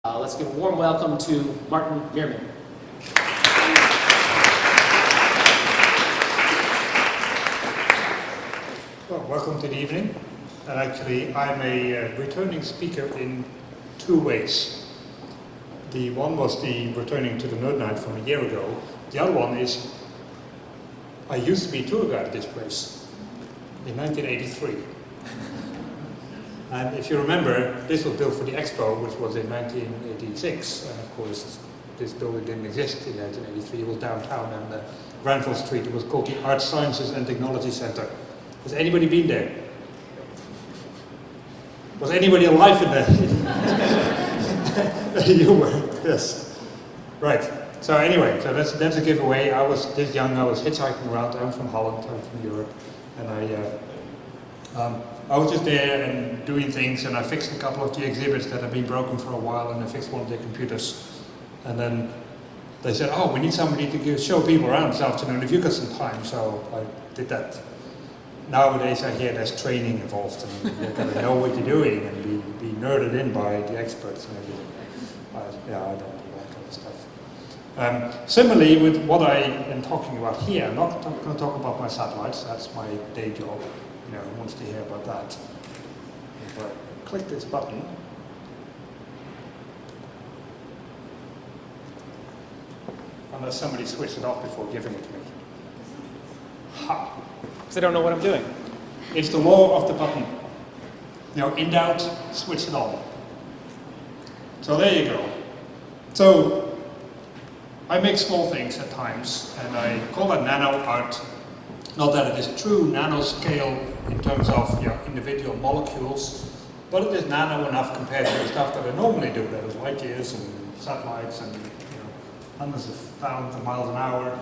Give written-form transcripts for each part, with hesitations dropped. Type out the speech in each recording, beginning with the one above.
Let's give a warm welcome to Martin Meerman. Well, welcome to the evening. And actually, I'm a returning speaker in two ways. The one was the returning to the Nerd Night from a year ago. The other one is, I used to be tour guide at this place in 1983. And if you remember, this was built for the Expo, which was in 1986. And of course, this building didn't exist in 1983. It was downtown on Granville Street. It was called the Art Sciences and Technology Center. Has anybody been there? Was anybody alive in there? You were, yes. Right. So anyway, so that's a giveaway. I was this young. I was hitchhiking around. I'm from Holland. I'm from Europe, and I was just there and doing things, and I fixed a couple of the exhibits that had been broken for a while, and I fixed one of their computers. And then they said, "Oh, we need somebody to show people around this afternoon if you've got some time." So I did that. Nowadays, I hear there's training involved, and you've got to know what you're doing and be nerded in by the experts and everything. I don't do that kind of stuff. Similarly, with what I am talking about here, I'm not going to talk about my satellites. That's my day job. You know, who wants to hear about that? If I click this button, unless somebody switched it off before giving it to me. Ha! Because I don't know what I'm doing. It's the law of the button. You know, in doubt, switch it on. So there you go. So I make small things at times, and I call that nano art. Not that it is true nanoscale in terms of individual molecules, but it is nano enough compared to the stuff that I normally do. That is light years and satellites and hundreds of thousands of miles an hour.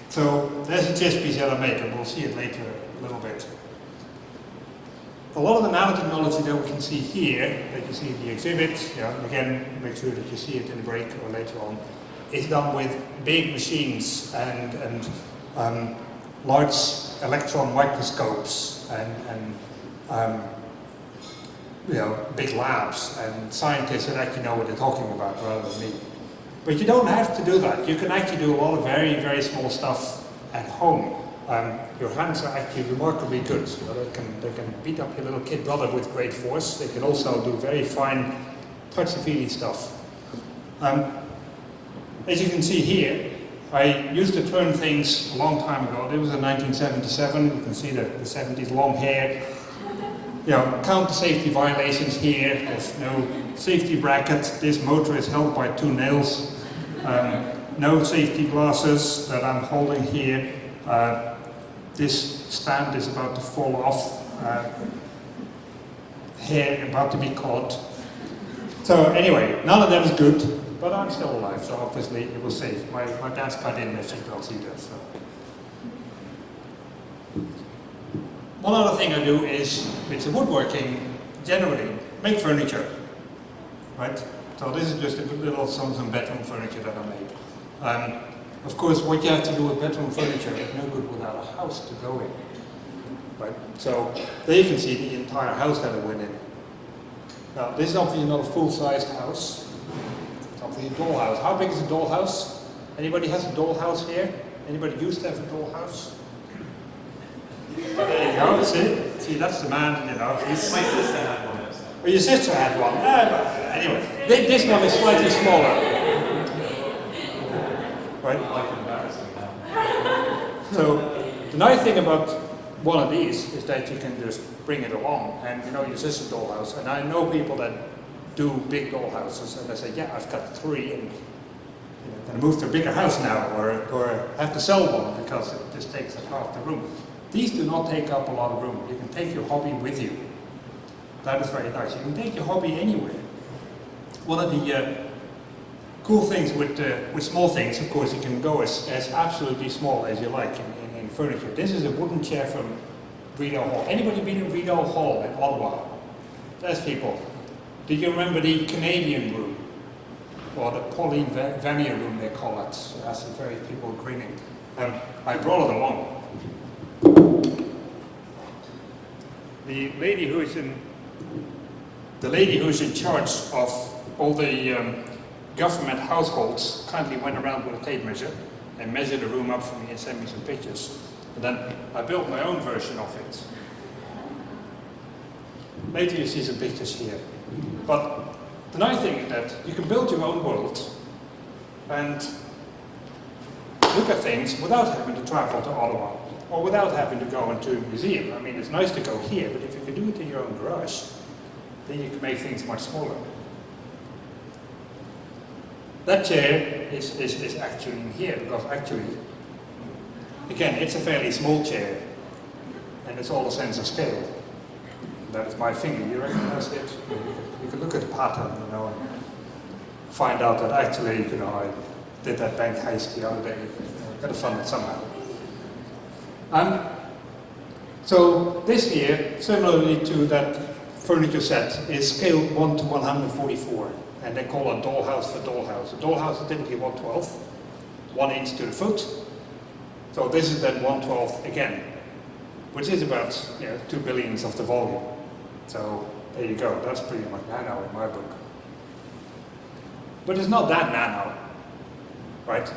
So there's a chess piece that I make, and we'll see it later a little bit. A lot of the nanotechnology that we can see here, that you see in the exhibit, again, make sure that you see it in the break or later on, is done with big machines and large electron microscopes and big labs and scientists that actually know what they're talking about rather than me. But you don't have to do that. You can actually do a lot of very, very small stuff at home. Your hands are actually remarkably good. They can beat up your little kid brother with great force. They can also do very fine, touchy-feely stuff. As you can see here, I used to turn things a long time ago. It was in 1977. You can see the 70s long hair. Count the safety violations here. There's no safety bracket. This motor is held by 2 nails. No safety glasses that I'm holding here. This stand is about to fall off. Hair about to be caught. So anyway, none of that is good, but I'm still alive, so obviously it was safe. My dad's cut in their seatbelts either. So. One other thing I do is, with the woodworking, generally, make furniture, right? So this is just a good little some bedroom furniture that I made. Of course, what you have to do with bedroom furniture is no good without a house to go in, right? So there you can see the entire house that I went in. Now, this is obviously not a full-sized house. It's obviously a dollhouse. How big is a dollhouse? Anybody has a dollhouse here? Anybody used to have a dollhouse? There you go, see, that's the man, My sister had one. Well, your sister had one. Anyway, this one is slightly smaller. Right? So, the nice thing about one of these is that you can just bring it along, and your sister's dollhouse. And I know people that do big dollhouses, and they say, yeah, I've got 3, and going to move to a bigger house now, or have to sell one because it just takes up half the room. These do not take up a lot of room. You can take your hobby with you. That is very nice. You can take your hobby anywhere. One of the cool things with small things, of course, you can go as absolutely small as you like in furniture. This is a wooden chair from Rideau Hall. Anybody been in Rideau Hall in Ottawa? There's people. Do you remember the Canadian room? Or the Pauline Vanier room, they call it. So that's very people grinning. I brought it along. The lady who is in the lady who's in charge of all the government households kindly went around with a tape measure and measured the room up for me and sent me some pictures. And then I built my own version of it. Later you see some pictures here. But the nice thing is that you can build your own world and look at things without having to travel to Ottawa or without having to go into a museum. I mean, it's nice to go here, but if you can do it in your own garage, then you can make things much smaller. That chair is actually in here, because actually, again, it's a fairly small chair, and it's all a sense of scale. That is my finger, you recognize it? You can look at the pattern, you know, and find out that actually, you know, I did that bank heist the other day. Got to fund it somehow. So this here, similarly to that furniture set, is scale 1 to 144. And they call a dollhouse for dollhouse. A dollhouse is typically 1/12, 1 inch to the foot. So this is then 1/12 again, which is about 2 billionths of the volume. So there you go, that's pretty much nano in my book. But it's not that nano, right?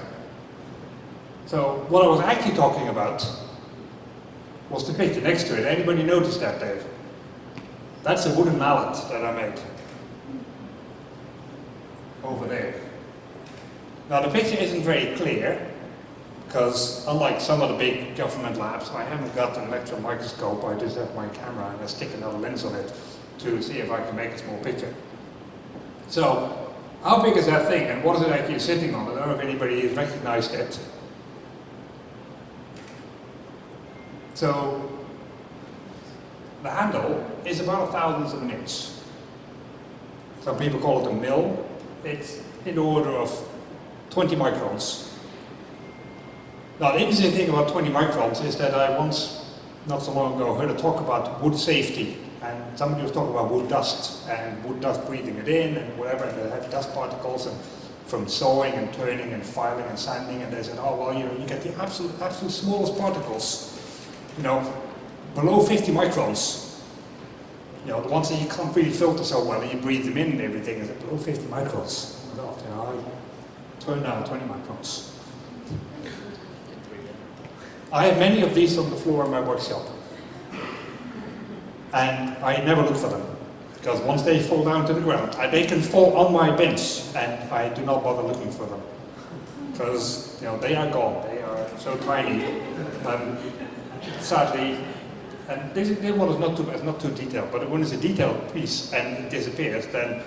So what I was actually talking about was the picture next to it. Anybody notice that there? That's a wooden mallet that I made. Over there. Now the picture isn't very clear, because unlike some of the big government labs, I haven't got an electron microscope, I just have my camera and I stick another lens on it to see if I can make a small picture. So, how big is that thing and what is it actually sitting on? I don't know if anybody has recognized it. So, the handle is about 1/1000th of an inch. Some people call it a mil. It's in the order of 20 microns. Now the interesting thing about 20 microns is that I once, not so long ago, heard a talk about wood safety, and somebody was talking about wood dust, and wood dust breathing it in and whatever, and they have dust particles and from sawing and turning and filing and sanding, and they said, oh well, you know, you get the absolute smallest particles, you know, below 50 microns. You know, the ones that you can't really filter so well, and you breathe them in and everything, is below 50 microns. Oh God, you know, I turned down 20 microns. I have many of these on the floor in my workshop. And I never look for them. Because once they fall down to the ground, they can fall on my bench, and I do not bother looking for them. Because, you know, they are gone. They are so tiny. Sadly, and this one is not too detailed, but when it's a detailed piece and it disappears, then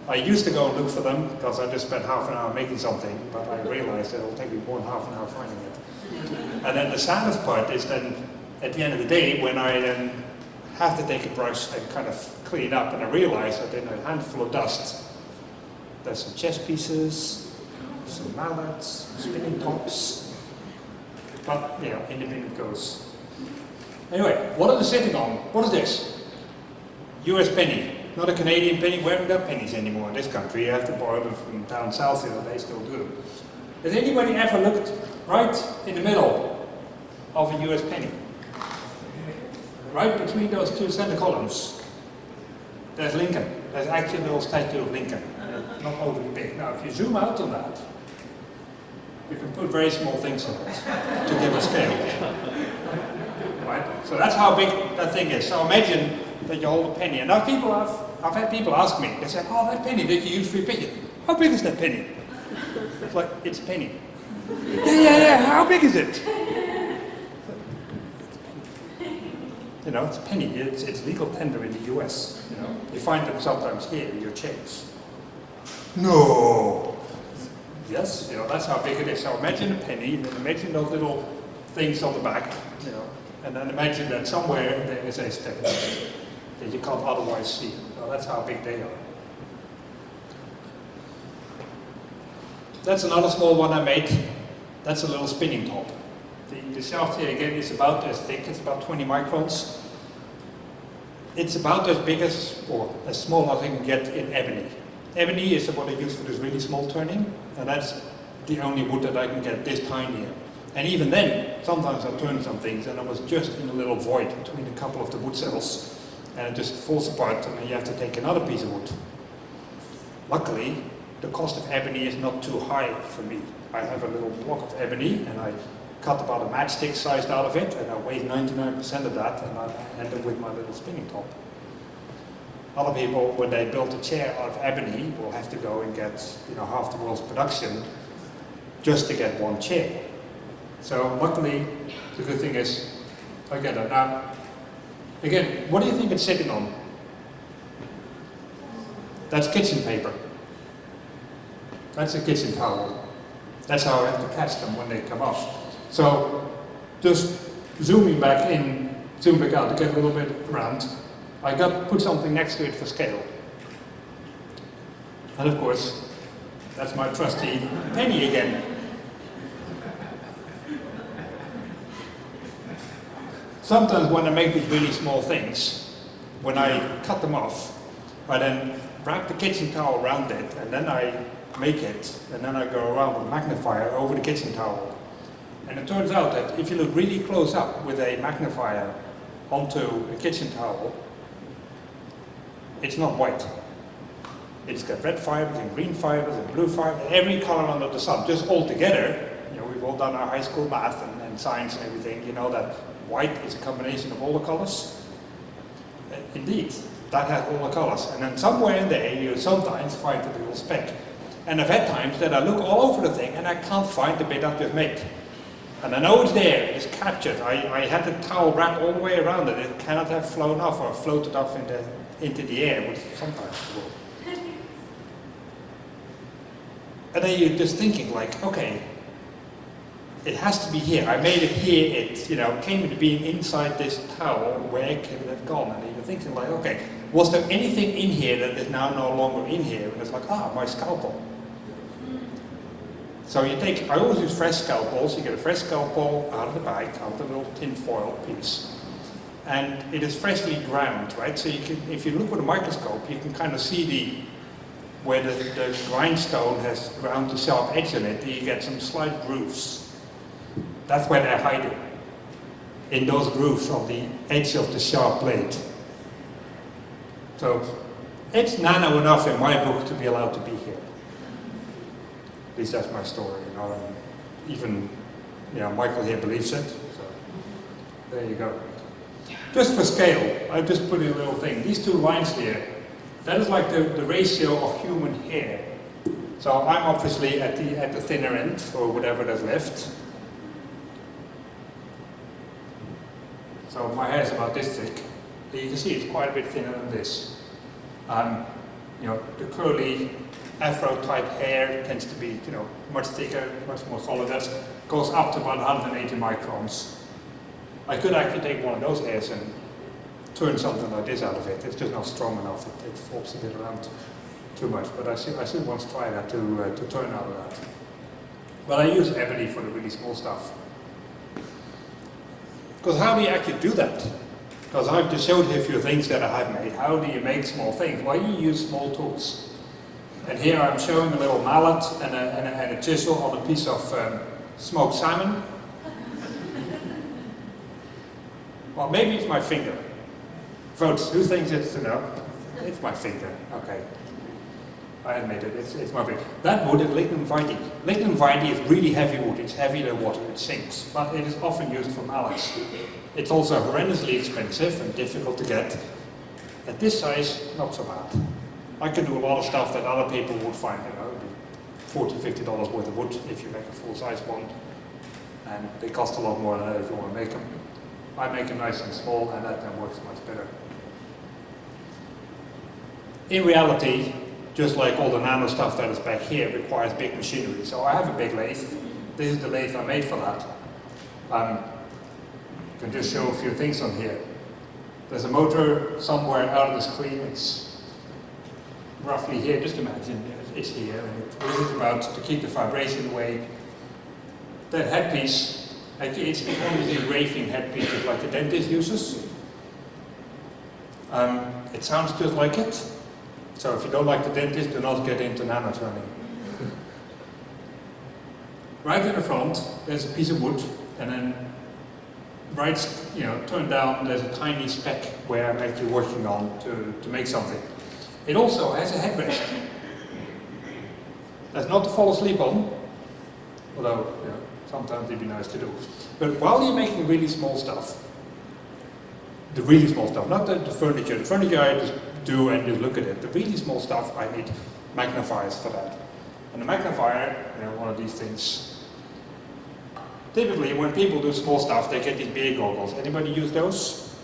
I used to go and look for them because I just spent half an hour making something, but I realized that it'll take me more than half an hour finding it. And then the saddest part is then at the end of the day when I then have to take a brush and kind of clean up, and I realize that in a handful of dust there's some chess pieces, some mallets, spinning tops, but you know, in the bin it goes. Anyway, what are they sitting on? What is this? US penny. Not a Canadian penny. We haven't got pennies anymore in this country. You have to borrow them from down south here, they still do. Has anybody ever looked right in the middle of a US penny? Right between those two center columns, there's Lincoln. There's actually a little statue of Lincoln. Not overly big. Now, if you zoom out on that, you can put very small things on it to give a scale. Right? So that's how big that thing is. So imagine that you hold a penny. And now I've had people ask me, they say, oh, that penny that you use for your picture, how big is that penny? It's like, it's a penny. Yeah, how big is it? You know, it's a penny. It's legal tender in the US. You know, you find them sometimes here in your change. No. Yes, you know, that's how big it is. So imagine a penny, and imagine those little things on the back, you know, and then imagine that somewhere there is a step that you can't otherwise see. So that's how big they are. That's another small one I made. That's a little spinning top. The shaft here again is about as thick, it's about 20 microns. It's about as big as, or as small as I can get in ebony. Ebony is what I use for this really small turning, and that's the only wood that I can get this tiny in. And even then, sometimes I turn some things and I was just in a little void between a couple of the wood cells. and it just falls apart, and then you have to take another piece of wood. Luckily, the cost of ebony is not too high for me. I have a little block of ebony, and I cut about a matchstick sized out of it, and I weigh 99% of that, and I end up with my little spinning top. Other people, when they build a chair out of ebony, will have to go and get half the world's production just to get one chair. So luckily, the good thing is, I get that. Now, again, what do you think it's sitting on? That's kitchen paper. That's a kitchen towel. That's how I have to catch them when they come off. So, just zooming back in, zoom back out to get a little bit around, I put something next to it for scale. And of course, that's my trusty penny again. Sometimes when I make these really small things, when I cut them off, I then wrap the kitchen towel around it, and then I make it, and then I go around with a magnifier over the kitchen towel. And it turns out that if you look really close up with a magnifier onto a kitchen towel, it's not white. It's got red fibers and green fibers and blue fibers, every color under the sun, just all together. We've all done our high school math and science and everything. You know that white is a combination of all the colors. Indeed, that has all the colors. And then somewhere in there, you sometimes find a little speck. And I've had times that I look all over the thing and I can't find the bit I've just made. And I know it's there, it's captured. I had the towel wrapped all the way around it. It cannot have flown off or floated off into the air, which sometimes it will. And then you're just thinking like, okay, it has to be here. I made it here. It came into being inside this towel. Where could it have gone? And you're thinking like, okay, was there anything in here that is now no longer in here? And it's like, my scalpel. So I always use fresh scalpels. You get a fresh scalpel out of the bag, out of the little tin foil piece. And it is freshly ground, right? So if you look with a microscope, you can kind of see where the grindstone has ground the sharp edge on it. You get some slight grooves. That's where they're hiding, in those grooves on the edge of the sharp blade. So it's nano enough in my book to be allowed to be here. At least that's my story, and even Michael here believes it. So there you go. Just for scale, I've just put in a little thing. These two lines here, that is like the ratio of human hair. So I'm obviously at the thinner end, or whatever that's left. So my hair is about this thick. You can see it's quite a bit thinner than this. The curly afro type hair tends to be much thicker, much more solid. That goes up to about 180 microns. I could actually take one of those hairs and turn something like this out of it. It's just not strong enough. It flops a bit around too much. But I should once try that to turn out of that. But I use ebony for the really small stuff. Because how do you actually do that? Because I've just showed you a few things that I have made. How do you make small things? Well, you use small tools. And here I'm showing a little mallet and a chisel on a piece of smoked salmon. Well, maybe it's my finger. Votes, who thinks it's, it's my finger. Okay. I admit it, it's my finger. That wood is lignum vitae. Lignum vitae is really heavy wood. It's heavier than water, it sinks. But it is often used for mallets. It's also horrendously expensive and difficult to get. At this size, not so bad. I can do a lot of stuff that other people would find, $40, $50 worth of wood if you make a full-size one. And they cost a lot more than that if you want to make them. I make them nice and small, and that then works much better. In reality, just like all the nano stuff that is back here, requires big machinery. So I have a big lathe. This is the lathe I made for that. I can just show a few things on here. There's a motor somewhere out of the screen. It's roughly here. Just imagine it's here. And this is about to keep the vibration away. That headpiece, it's one of these engraving headpieces like the dentist uses. It sounds just like it. So if you don't like the dentist, do not get into nano turning. Right in the front, there's a piece of wood, and then right, turned down, there's a tiny speck where I'm actually working on to make something. It also has a headrest. That's not to fall asleep on, although sometimes it'd be nice to do. But while you're making really small stuff, the really small stuff, not the furniture. The furniture I just do and just look at it. The really small stuff, I need magnifiers for that. And the magnifier, one of these things. Typically, when people do small stuff, they get these beer goggles. Anybody use those?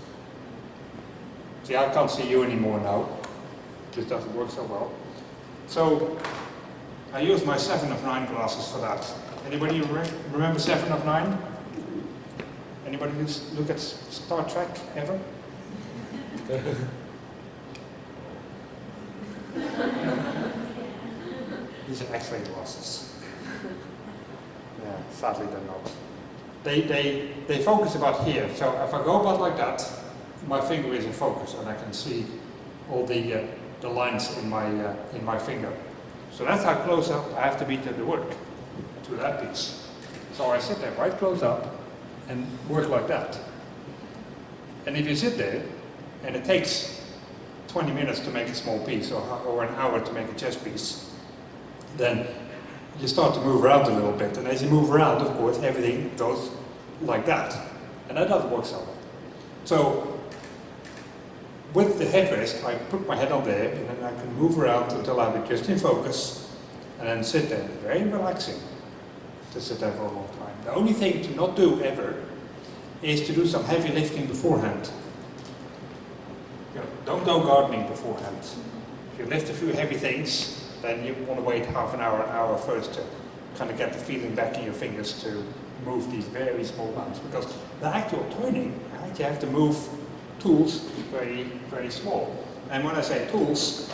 See, I can't see you anymore now. It just doesn't work so well. So, I use my 7 of 9 glasses for that. Anybody remember 7 of 9? Anybody look at Star Trek ever? These are X-ray glasses. Yeah, sadly they're not. They focus about here. So if I go about like that, my finger is in focus, and I can see all the lines in my finger. So that's how close up I have to be to the work, to that piece. So I sit there right close up and work like that. And if you sit there, and it takes 20 minutes to make a small piece, or an hour to make a chess piece, then you start to move around a little bit. And as you move around, of course, everything goes like that. And that doesn't work so well. So, with the headrest, I put my head on there, and then I can move around until I'm just in focus, and then sit there. It's very relaxing to sit there for a long time. The only thing to not do ever is to do some heavy lifting beforehand. Don't go gardening beforehand. If you lift a few heavy things, then you want to wait half an hour first to kind of get the feeling back in your fingers to move these very small amounts. Because the actual turning, you have to move tools very, very small. And when I say tools,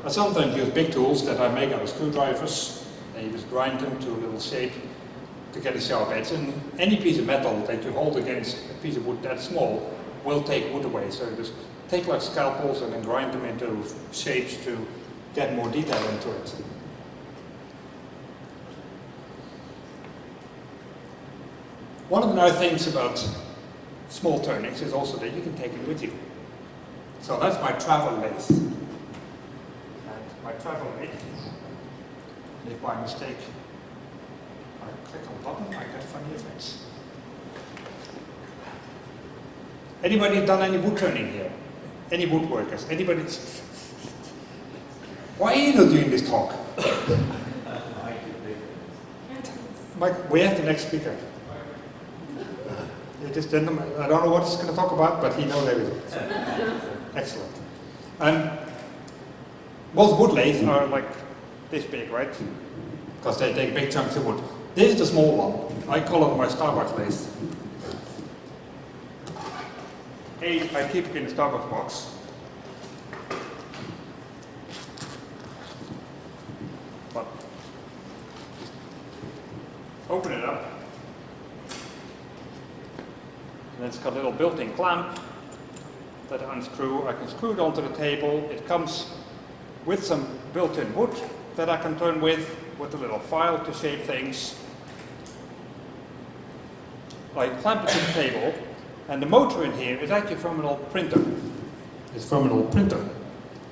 I sometimes use big tools that I make out of screwdrivers, and you just grind them to a little shape to get a sharp edge. And any piece of metal that you hold against a piece of wood that small will take wood away. So you just take like scalpels and then grind them into shapes to get more detail into it. One of the nice things about small turnings is also that you can take it with you. So that's my travel lathe. And my travel lathe, and if by mistake I click on the button, I get funny effects. Anybody done any wood turning here? Any woodworkers? Anybody? Why are you not doing this talk? Mike, we have the next speaker. This gentleman, I don't know what he's going to talk about, but he knows everything. So, excellent. Most wood lathes are like this big, right? Because they take big chunks of wood. This is the small one. I call it my Starbucks lathe. I keep it in the Starbucks box. But open it up. And it's got a little built-in clamp that I unscrew. I can screw it onto the table. It comes with some built-in wood that I can turn with a little file to shape things. I clamp it to the table, and the motor in here is actually from an old printer. It's from an old printer.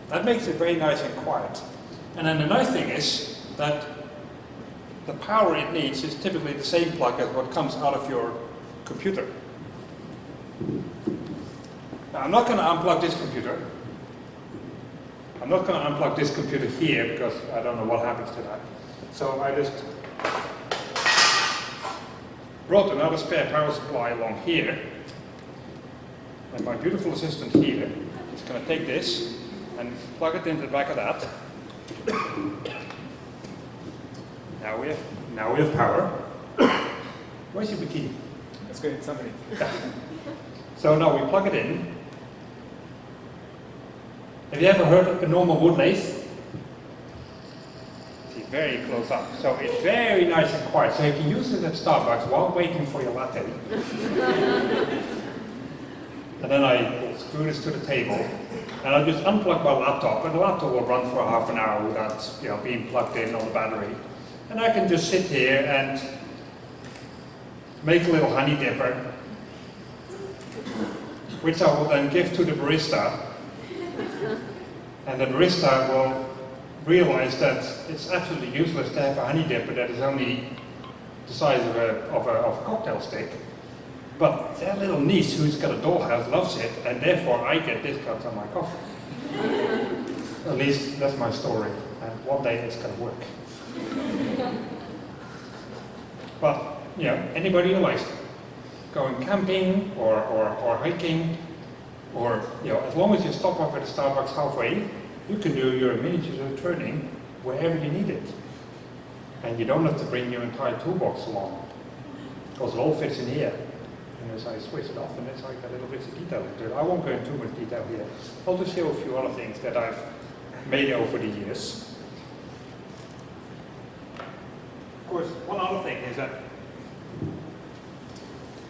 That makes it very nice and quiet. And then the nice thing is that the power it needs is typically the same plug as what comes out of your computer. Now, I'm not going to unplug this computer. I'm not going to unplug this computer here because I don't know what happens to that. So I just brought another spare power supply along here. And my beautiful assistant here is going to take this and plug it into the back of that. Now we have power. Where's your bikini? That's good. Somebody. So now we plug it in. Have you ever heard of a normal wood lathe? See, very close up. So it's very nice and quiet. So you can use it at Starbucks while waiting for your latte. And then I will screw this to the table. And I'll just unplug my laptop. And the laptop will run for half an hour without being plugged in on the battery. And I can just sit here and make a little honey dipper, which I will then give to the barista. And the barista will realize that it's absolutely useless to have a honey dipper that is only the size of a cocktail stick. But their little niece, who's got a dollhouse, loves it, and therefore I get discounts on my coffee. At least that's my story, and one day it's going to work. But, you know, anybody who likes going camping or hiking, or, you know, as long as you stop off at a Starbucks halfway, you can do your miniatures turning wherever you need it. And you don't have to bring your entire toolbox along, because it all fits in here. And as I switch it off, and that's how I got little bits of detail into it. I won't go into too much detail here. I'll just show a few other things that I've made over the years. Of course, one other thing is that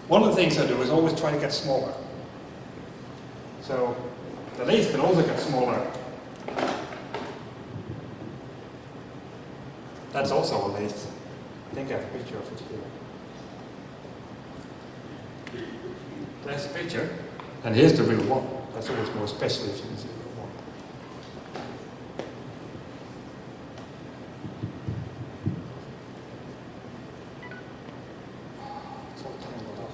one of the things I do is always try to get smaller. So the lathe can also get smaller. That's also a lathe. I think I have a picture of it here. There's a picture, and here's the real one. That's always more special if you can see the real one. It's all tangled up.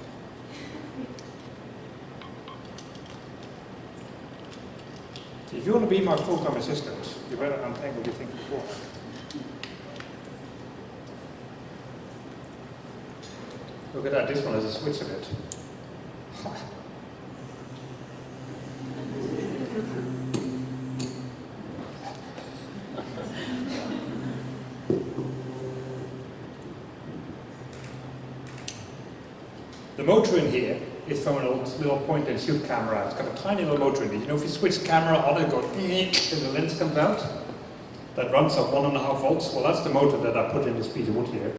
So if you want to be my full-time assistant, you better untangle your thing before. Look at that, this one has a switch in it. The motor in here is from an old little point and shoot camera. It's got a tiny little motor in it. You know, if you switch camera on, it goes and the lens comes out. That runs at 1.5 volts. Well, that's the motor that I put in this piece of wood here.